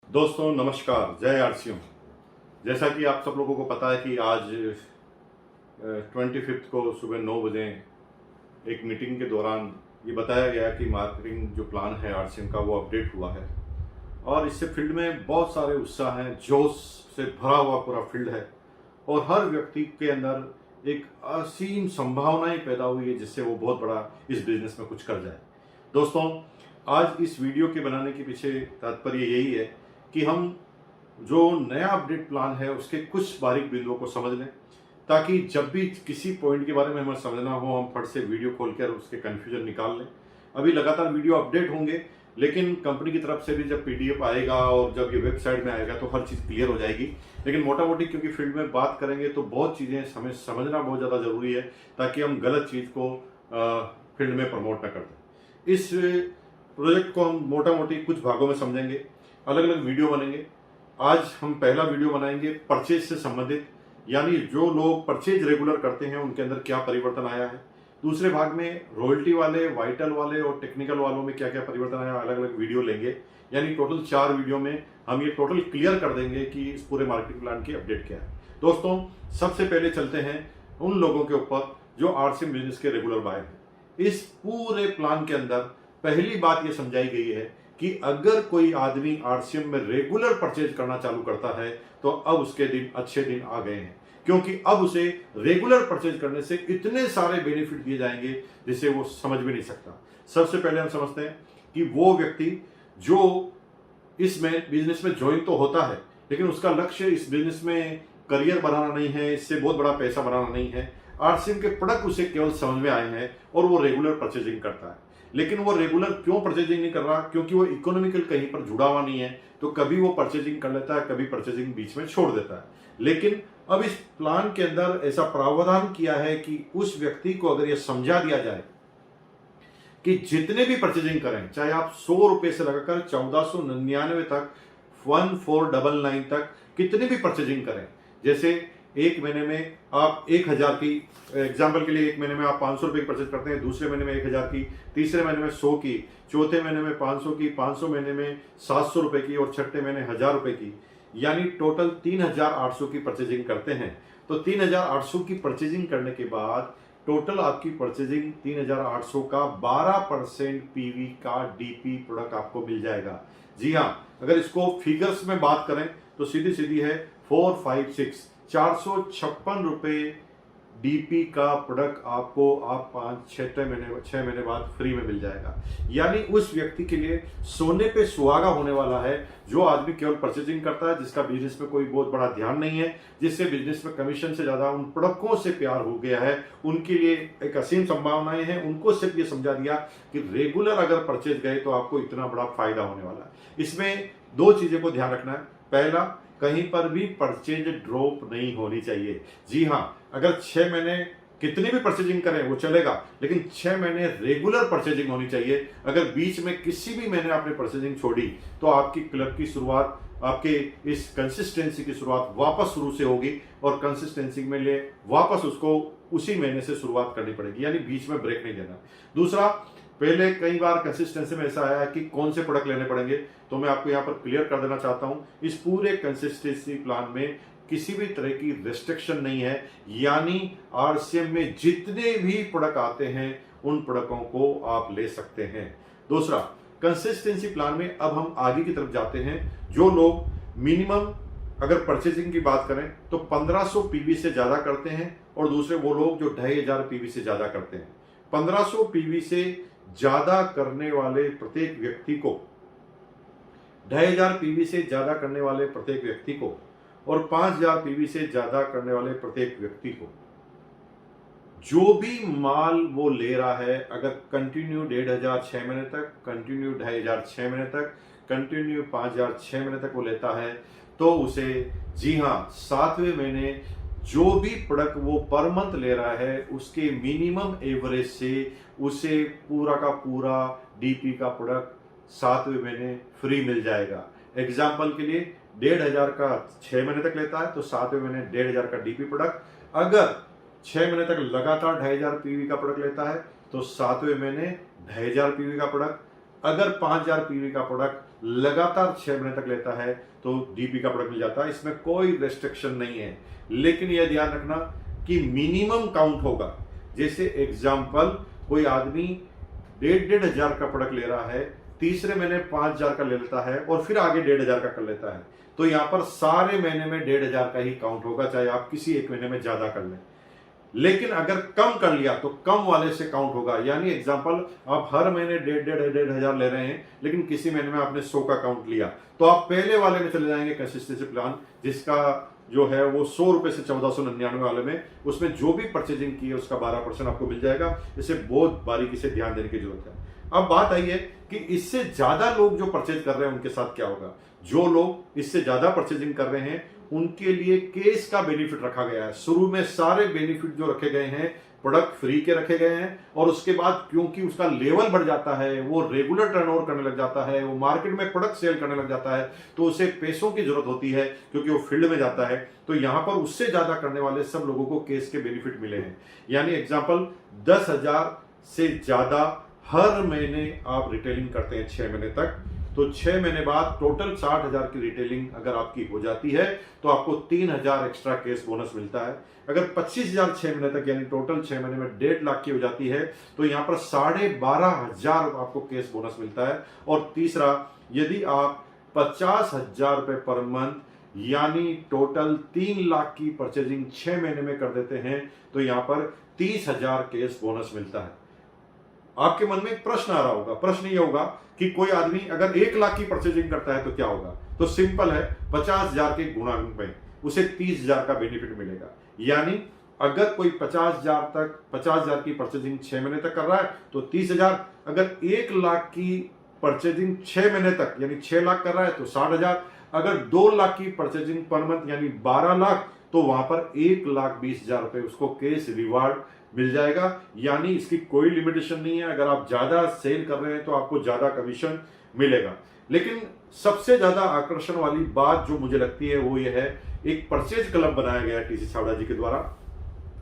दोस्तों नमस्कार, जय आरसीएम। जैसा कि आप सब लोगों को पता है कि आज 25 को सुबह 9 बजे एक मीटिंग के दौरान ये बताया गया कि मार्केटिंग जो प्लान है आरसीएम का वो अपडेट हुआ है और इससे फील्ड में बहुत सारे उत्साह हैं, जोश से भरा हुआ पूरा फील्ड है और हर व्यक्ति के अंदर एक असीम संभावनाएं पैदा हुई है जिससे वो बहुत बड़ा इस बिजनेस में कुछ कर जाए। दोस्तों, आज इस वीडियो के बनाने के पीछे तात्पर्य यही है कि हम जो नया अपडेट प्लान है उसके कुछ बारीक बिंदुओं को समझ लें ताकि जब भी किसी पॉइंट के बारे में हमें समझना हो हम फट से वीडियो खोलकर उसके कन्फ्यूजन निकाल लें। अभी लगातार वीडियो अपडेट होंगे, लेकिन कंपनी की तरफ से भी जब पीडीएफ आएगा और जब ये वेबसाइट में आएगा तो हर चीज़ क्लियर हो जाएगी। लेकिन मोटा मोटी क्योंकि फील्ड में बात करेंगे तो बहुत चीज़ें हमें समझना बहुत ज़्यादा ज़रूरी है ताकि हम गलत चीज़ को फील्ड में प्रमोट न कर दें। इस प्रोजेक्ट को हम मोटा मोटी कुछ भागों में समझेंगे, अलग अलग वीडियो बनेंगे। आज हम पहला वीडियो बनाएंगे परचेज से संबंधित, यानी जो लोग परचेज रेगुलर करते हैं उनके अंदर क्या परिवर्तन आया है। दूसरे भाग में रॉयल्टी वाले, वाइटल वाले और टेक्निकल वालों में क्या क्या परिवर्तन आया, अलग अलग वीडियो लेंगे। यानी टोटल 4 वीडियो में हम ये टोटल क्लियर कर देंगे कि इस पूरे मार्केटिंग प्लान की अपडेट क्या है। दोस्तों, सबसे पहले चलते हैं उन लोगों के ऊपर जो आरसीएम बिजनेस के रेगुलर बायर हैं। इस पूरे प्लान के अंदर पहली बात यह समझाई गई है कि अगर कोई आदमी आरसीएम में रेगुलर परचेज करना चालू करता है तो अब उसके दिन अच्छे दिन आ गए हैं, क्योंकि अब उसे रेगुलर परचेज करने से इतने सारे बेनिफिट दिए जाएंगे जिसे वो समझ भी नहीं सकता। सबसे पहले हम समझते हैं कि वो व्यक्ति जो इसमें बिजनेस में ज्वाइन तो होता है लेकिन उसका लक्ष्य इस बिजनेस में करियर बनाना नहीं है, इससे बहुत बड़ा पैसा बनाना नहीं है। आरसीएम के प्रोडक्ट उसे केवल समझ में आए हैं और वो रेगुलर परचेजिंग करता है। लेकिन वो रेगुलर क्यों परचेजिंग नहीं कर रहा? क्योंकि वो इकोनॉमिकल कहीं पर जुड़ा हुआ नहीं है, तो कभी वो परचेजिंग कर लेता है, कभी परचेजिंग बीच में छोड़ देता है। लेकिन अब इस प्लान के अंदर ऐसा प्रावधान किया है कि उस व्यक्ति को अगर यह समझा दिया जाए कि जितने भी परचेजिंग करें, चाहे आप 100 रुपए से लगाकर 1499 तक, 1499 तक कितने भी परचेजिंग करें, जैसे एक महीने में आप 1000 की, एग्जाम्पल के लिए एक महीने में आप 500 रुपए की परचेज करते हैं, दूसरे महीने में 1000 की, तीसरे महीने में 100 की, चौथे महीने में 500 की, 500 महीने में 700 रुपए की और छठे महीने 1000 रुपए की, यानी टोटल 3800 की परचेजिंग करते हैं। तो 3800 की परचेजिंग करने के बाद टोटल आपकी परचेजिंग 3800 का 12% पीवी का डीपी प्रोडक्ट आपको मिल जाएगा। जी हाँ, अगर इसको फिगर्स में बात करें तो सीधी सीधी है 456 456 रुपए डीपी का प्रोडक्ट आपको आप 6 महीने बाद फ्री में मिल जाएगा। यानी उस व्यक्ति के लिए सोने पे सुहागा होने वाला है जो आदमी केवल परचेजिंग करता है, जिसका बिजनेस में कोई बहुत बड़ा ध्यान नहीं है, जिससे बिजनेस में कमीशन से ज्यादा उन प्रोडक्टों से प्यार हो गया है। उनके लिए एक असीम संभावनाएं हैं। उनको सिर्फ ये समझा दिया कि रेगुलर अगर परचेज गए तो आपको इतना बड़ा फायदा होने वाला है। इसमें 2 चीजें को ध्यान रखना है। पहला, कहीं पर भी परचेज ड्रॉप नहीं होनी चाहिए। जी हाँ, अगर 6 महीने कितनी भी परचेजिंग करें वो चलेगा, लेकिन 6 महीने रेगुलर परचेजिंग होनी चाहिए। अगर बीच में किसी भी महीने आपने परचेजिंग छोड़ी तो आपकी क्लब की शुरुआत, आपके इस कंसिस्टेंसी की शुरुआत वापस शुरू से होगी और कंसिस्टेंसी में ले वापस उसको उसी महीने से शुरुआत करनी पड़ेगी, यानी बीच में ब्रेक नहीं देना। दूसरा, पहले कई बार कंसिस्टेंसी में ऐसा आया है कि कौन से प्रोडक्ट लेने पड़ेंगे, तो मैं आपको यहाँ पर क्लियर कर देना चाहता हूँ, इस पूरे कंसिस्टेंसी प्लान में किसी भी तरह की रेस्ट्रिक्शन नहीं है। यानी आरसीएम में जितने भी प्रोडक्ट आते हैं उन प्रोडक्टों को आप ले सकते हैं। दूसरा, कंसिस्टेंसी प्लान में अब हम आगे की तरफ जाते हैं। जो लोग मिनिमम अगर परचेजिंग की बात करें तो 1500 पीवी से ज्यादा करते हैं और दूसरे वो लोग जो 2500 पीवी से ज्यादा करते हैं। 1500 पीवी से ज्यादा करने वाले प्रत्येक व्यक्ति को, 2500 पीवी से ज्यादा करने वाले प्रत्येक व्यक्ति को और 5000 पीवी से ज्यादा करने वाले प्रत्येक व्यक्ति को जो भी माल वो ले रहा है, अगर कंटिन्यू 1500 6 महीने तक, कंटिन्यू 2500 6 महीने तक, कंटिन्यू 5000 6 महीने तक वो लेता है, तो उसे, जी हाँ, 7वें महीने जो भी प्रोडक्ट वो पर मंथ ले रहा है उसके मिनिमम एवरेज से उसे पूरा का पूरा डीपी का प्रोडक्ट 7वें महीने फ्री मिल जाएगा। एग्जाम्पल के लिए 1500 का 6 महीने तक लेता है तो 7वें महीने 1500 का डीपी प्रोडक्ट। अगर 6 महीने तक लगातार 2500 पीवी का प्रोडक्ट लेता है तो 7वें महीने 2500 पीवी का प्रोडक्ट। अगर 5000 पीवी का प्रोडक्ट लगातार 6 महीने तक लेता है तो डीपी का प्रोडक्ट मिल जाता है। इसमें कोई रेस्ट्रिक्शन नहीं है, लेकिन यह ध्यान रखना कि मिनिमम काउंट होगा। जैसे एग्जाम्पल, कोई आदमी 1,500 का प्रोडक्ट ले रहा है, तीसरे महीने 5,000 का ले लेता है और फिर आगे 1,500 का कर लेता है, तो यहां पर सारे महीने में 1,500 का ही काउंट होगा, चाहे आप किसी एक महीने में ज्यादा कर लें। लेकिन अगर कम कर लिया तो कम वाले से काउंट होगा। यानी एग्जांपल, आप हर महीने 1,500 ले रहे हैं, लेकिन किसी महीने में आपने 100 का काउंट लिया, तो आप पहले वाले में चले जाएंगे कंसिस्टेंसी प्लान, जिसका जो है वो 100 रुपए से 1499 वाले में, उसमें जो भी परचेजिंग की है उसका 12% आपको मिल जाएगा। इसे बहुत बारीकी से ध्यान देने की जरूरत है। अब बात आई है कि इससे ज्यादा लोग जो परचेज कर रहे हैं उनके साथ क्या होगा। जो लोग इससे ज्यादा परचेजिंग कर रहे हैं उनके लिए केस का बेनिफिट रखा गया है। शुरू में सारे बेनिफिट जो रखे गए हैं प्रोडक्ट फ्री के रखे गए हैं, और उसके बाद क्योंकि उसका लेवल बढ़ जाता है, वो रेगुलर टर्नओवर करने लग जाता है, वो मार्केट में प्रोडक्ट सेल करने लग जाता है, तो उसे पैसों की जरूरत होती है क्योंकि वो फील्ड में जाता है। तो यहां पर उससे ज्यादा करने वाले सब लोगों को केस के बेनिफिट मिले हैं। यानी एग्जाम्पल, 10,000 से ज्यादा हर महीने आप रिटेलिंग करते हैं 6 महीने तक, तो 6 महीने बाद टोटल 60,000 की रिटेलिंग अगर आपकी हो जाती है तो आपको 3,000 एक्स्ट्रा केस बोनस मिलता है। अगर 25,000 6 महीने तक, यानी टोटल 6 महीने में 1.5 लाख की हो जाती है, तो यहां पर 12,500 आपको केस बोनस मिलता है। और तीसरा, यदि आप 50,000 रुपए पर मंथ यानी टोटल 3 लाख की परचेजिंग 6 महीने में कर देते हैं, तो यहां पर 30,000 केस बोनस मिलता है। आपके मन में एक प्रश्न आ रहा होगा, प्रश्न ये होगा कि कोई आदमी अगर 1 लाख की परचेजिंग करता है तो क्या होगा। तो सिंपल है, 50,000 के गुणांक में उसे 30,000 का बेनिफिट मिलेगा। यानी अगर कोई 50,000 की परचेजिंग 6 महीने तक कर रहा है तो 30,000, अगर 1 लाख की परचेजिंग 6 महीने तक यानी 6 लाख कर रहा है तो 60,000, अगर 2 लाख की परचेजिंग पर मंथ यानी 12 लाख, तो वहां पर 1,20,000 रुपए उसको केस रिवार्ड मिल जाएगा। यानी इसकी कोई लिमिटेशन नहीं है, अगर आप ज्यादा सेल कर रहे हैं तो आपको ज्यादा कमीशन मिलेगा। लेकिन सबसे ज्यादा आकर्षण वाली बात जो मुझे लगती है वो ये है, एक परचेज क्लब बनाया गया है टीसी छाबड़ा जी के द्वारा,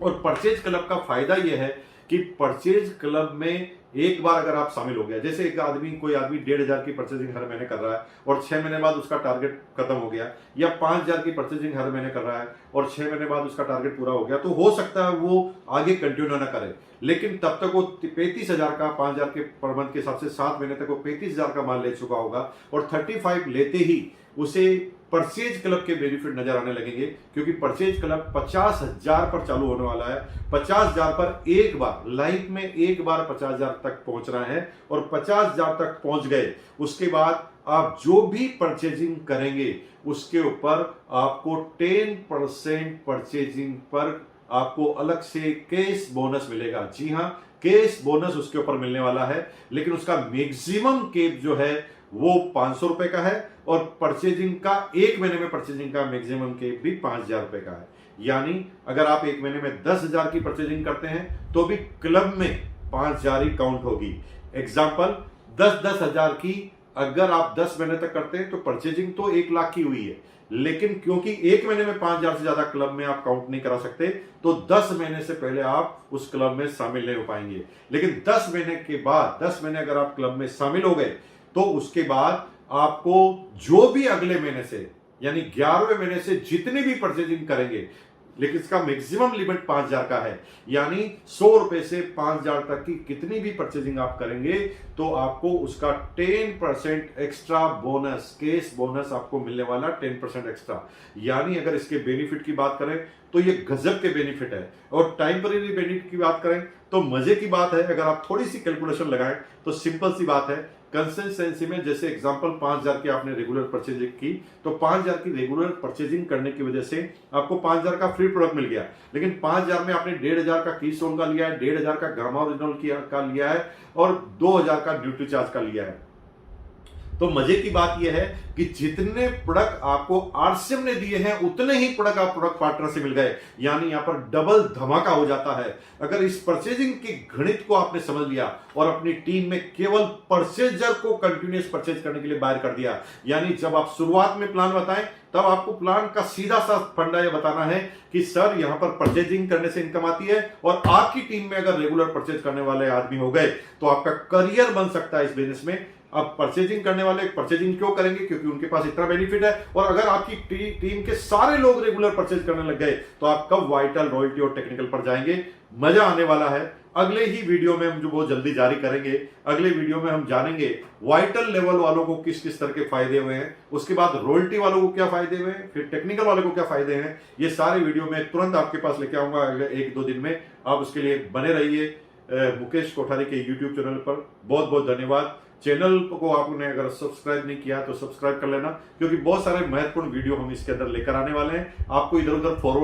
और परचेज क्लब का फायदा यह है कि परचेज क्लब में एक बार अगर आप शामिल हो गया, जैसे कोई आदमी 1,500 की परचेजिंग हर महीने कर रहा है और 6 महीने बाद उसका टारगेट खत्म हो गया, या 5,000 की परचेजिंग हर महीने कर रहा है और 6 महीने बाद उसका टारगेट पूरा हो गया, तो हो सकता है वो आगे कंटिन्यू ना करे, लेकिन तब तक वो 35,000 का 5,000 के पर मंथ के हिसाब से 7 महीने तक वो 35,000 का माल ले चुका होगा, और 35 लेते ही उसे परचेज क्लब के बेनिफिट नजर आने लगेंगे, क्योंकि परचेज क्लब 50,000 पर चालू होने वाला है। 50,000 पर एक बार लाइफ में एक बार 50,000 तक पहुंचना है, और 50,000 तक पहुंच गए उसके बाद आप जो भी परचेजिंग करेंगे उसके ऊपर आपको 10% परचेजिंग पर आपको अलग से केस बोनस मिलेगा। जी हां, केस बोनस उसके ऊपर मिलने वाला है, लेकिन उसका मैक्सिमम केप जो है वो 500 रुपए का है, और परचेजिंग का एक महीने में परचेजिंग का मैक्सिमम केप भी 5,000 रुपए का है। यानी अगर आप एक महीने में 10,000 की परचेजिंग करते हैं तो भी क्लब में 5,000 ही काउंट होगी। एग्जाम्पल, 10,000 की अगर आप 10 महीने तक करते हैं तो परचेजिंग तो 1 लाख की हुई है, लेकिन क्योंकि एक महीने में 5,000 से ज्यादा क्लब में आप काउंट नहीं करा सकते, तो 10 महीने से पहले आप उस क्लब में शामिल नहीं हो पाएंगे। लेकिन 10 महीने के बाद, 10 महीने अगर आप क्लब में शामिल हो गए तो उसके बाद आपको जो भी अगले महीने से यानी 11वें महीने से जितनी भी परचेजिंग करेंगे, लेकिन इसका मैक्सिमम लिमिट 5,000 का है, यानी 100 रुपए से 5,000 तक की कितनी भी परचेजिंग आप करेंगे तो आपको उसका 10% एक्स्ट्रा बोनस, केस बोनस आपको मिलने वाला 10% एक्स्ट्रा। यानी अगर इसके बेनिफिट की बात करें तो ये गजब के बेनिफिट है, और टाइमपरेरी बेनिफिट की बात करें तो मजे की बात है। अगर आप थोड़ी सी कैलकुलेशन लगाएं तो सिंपल सी बात है, कंसिस्टेंसी में जैसे एग्जांपल 5,000 की आपने रेगुलर परचेजिंग की, तो 5,000 की रेगुलर परचेजिंग करने की वजह से आपको 5,000 का फ्री प्रोडक्ट मिल गया, लेकिन 5,000 में आपने 1,500 का कीस्टोन का लिया है, 1,500 का गामा ओरिजिनल का लिया है, और 2,000 का ड्यूटी चार्ज का लिया है। तो मजे की बात यह है कि जितने प्रोडक्ट आपको आरसीएम ने दिए हैं उतने ही प्रोडक्ट आप प्रोडक्ट पार्टनर से मिल गए, यानी यहां पर डबल धमाका हो जाता है। अगर इस परचेजिंग के गणित को आपने समझ लिया और अपनी टीम में केवल परचेजर को कंटिन्यूअस परचेज करने के लिए बाहर कर दिया, यानी जब आप शुरुआत में प्लान बताएं तब आपको प्लान का सीधा सा फंडा यह बताना है कि सर यहां पर परचेजिंग करने से इनकम आती है, और आपकी टीम में अगर रेगुलर परचेज करने वाले आदमी हो गए तो आपका करियर बन सकता है इस बिजनेस में। अब परचेजिंग करने वाले परचेजिंग क्यों करेंगे, क्योंकि उनके पास इतना बेनिफिट है। और अगर आपकी टीम के सारे लोग रेगुलर परचेज करने लग गए तो आप कब वाइटल, रॉयल्टी और टेक्निकल पर जाएंगे, मजा आने वाला है। अगले ही वीडियो में हम जो बहुत जल्दी जारी करेंगे, अगले वीडियो में हम जानेंगे वाइटल लेवल वालों को किस किस तरह के फायदे हुए हैं, उसके बाद रॉयल्टी वालों को क्या फायदे हुए हैं, फिर टेक्निकल वालों को क्या फायदे हैं। ये सारे वीडियो में तुरंत आपके पास लेके आऊंगा अगले 1-2 दिन में। आप उसके लिए बने रहिए मुकेश कोठारी के यूट्यूब चैनल पर। बहुत बहुत धन्यवाद। चैनल को आपने अगर सब्सक्राइब नहीं किया तो सब्सक्राइब कर लेना, क्योंकि बहुत सारे महत्वपूर्ण वीडियो हम इसके अंदर लेकर आने वाले हैं। आपको इधर उधर फॉरवर्ड